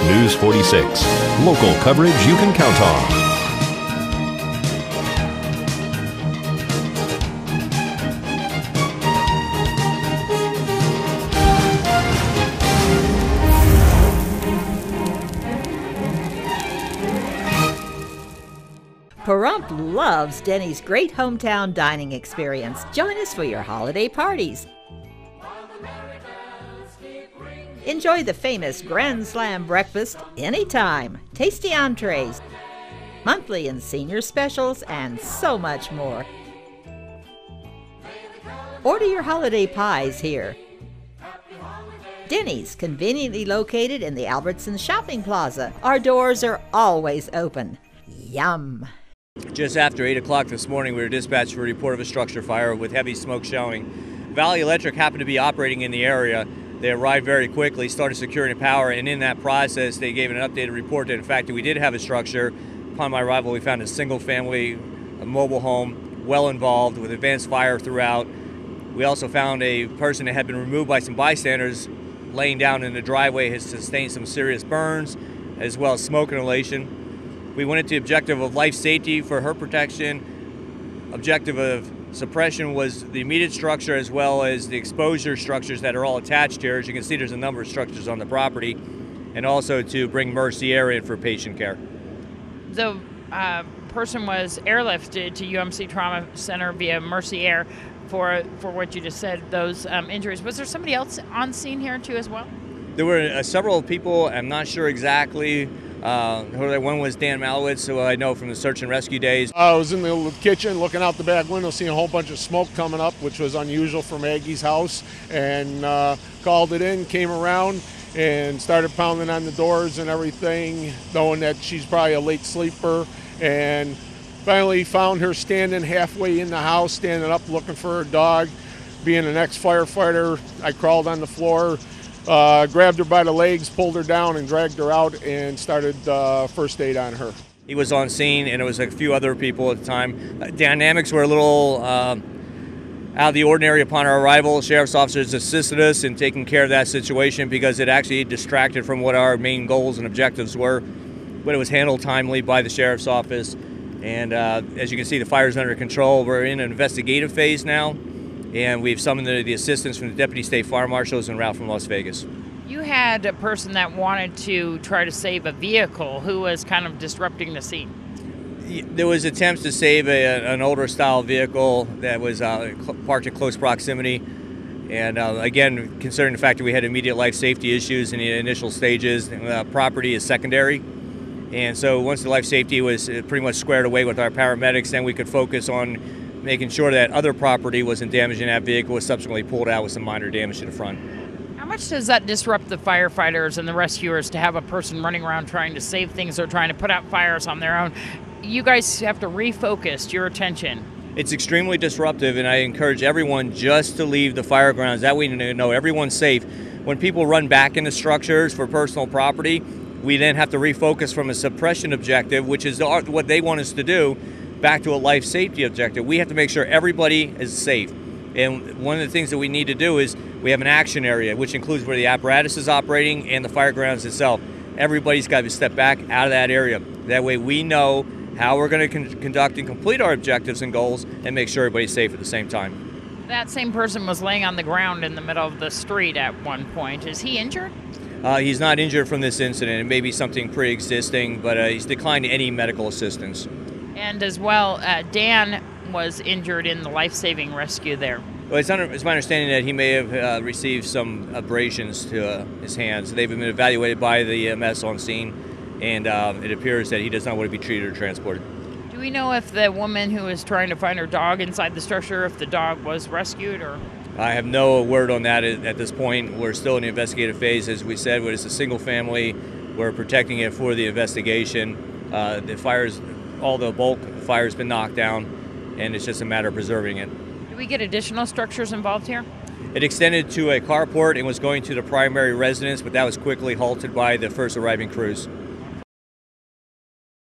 News 46. Local coverage you can count on. Pahrump loves Denny's great hometown dining experience. Join us for your holiday parties. Enjoy the famous Grand Slam breakfast anytime. Tasty entrees, monthly and senior specials, and so much more. Order your holiday pies here. Denny's, conveniently located in the Albertson Shopping Plaza. Our doors are always open. Yum! Just after 8 o'clock this morning, we were dispatched for a report of a structure fire with heavy smoke showing. Valley Electric happened to be operating in the area. They arrived very quickly, started securing the power, and in that process, they gave an updated report that, in fact, we did have a structure. Upon my arrival, we found a single-family mobile home, well involved, with advanced fire throughout. We also found a person that had been removed by some bystanders laying down in the driveway, has sustained some serious burns, as well as smoke inhalation. We went into the objective of life safety for her protection. Objective of suppression was the immediate structure as well as the exposure structures that are all attached here. As you can see, there's a number of structures on the property, and also to bring Mercy Air in for patient care. The person was airlifted to UMC Trauma Center via Mercy Air for what you just said, those injuries. Was there somebody else on scene here too as well? There were several people. I'm not sure exactly. One was Dan Malowitz, who I know from the search and rescue days. I was in the kitchen looking out the back window, seeing a whole bunch of smoke coming up, which was unusual for Maggie's house, and called it in, came around, and started pounding on the doors and everything, knowing that she's probably a late sleeper, and finally found her standing halfway in the house, standing up looking for her dog. Being an ex-firefighter, I crawled on the floor, grabbed her by the legs, pulled her down, and dragged her out and started first aid on her. He was on scene, and it was a few other people at the time. Dynamics were a little out of the ordinary upon our arrival. Sheriff's officers assisted us in taking care of that situation because it actually distracted from what our main goals and objectives were. But it was handled timely by the Sheriff's office. And as you can see, the fire's under control. We're in an investigative phase now. And we've summoned the assistance from the Deputy State Fire Marshals en route from Las Vegas. You had a person that wanted to try to save a vehicle who was kind of disrupting the scene. There was attempts to save an older style vehicle that was parked in close proximity. And again, considering the fact that we had immediate life safety issues in the initial stages, property is secondary. And so once the life safety was pretty much squared away with our paramedics, then we could focus on making sure that other property wasn't damaged in that vehicle, was subsequently pulled out with some minor damage to the front. How much does that disrupt the firefighters and the rescuers to have a person running around trying to save things or trying to put out fires on their own? You guys have to refocus your attention. It's extremely disruptive, and I encourage everyone just to leave the fire grounds. That way we know everyone's safe. When people run back into structures for personal property, we then have to refocus from a suppression objective, which is what they want us to do, back to a life safety objective. We have to make sure everybody is safe. And one of the things that we need to do is we have an action area, which includes where the apparatus is operating and the fire grounds itself. Everybody's got to step back out of that area. That way we know how we're going to conduct and complete our objectives and goals and make sure everybody's safe at the same time. That same person was laying on the ground in the middle of the street at one point. Is he injured? He's not injured from this incident. It may be something pre-existing, but he's declined any medical assistance. And as well, Dan was injured in the life-saving rescue there. Well, it's my understanding that he may have received some abrasions to his hands. They've been evaluated by the EMS on scene, and it appears that he does not want to be treated or transported. Do we know if the woman who was trying to find her dog inside the structure, if the dog was rescued? Or I have no word on that at this point. We're still in the investigative phase. As we said, it's a single family. We're protecting it for the investigation. The fires, all the bulk fire has been knocked down, and it's just a matter of preserving it. Do we get additional structures involved here? It extended to a carport and was going to the primary residence, but that was quickly halted by the first arriving crews.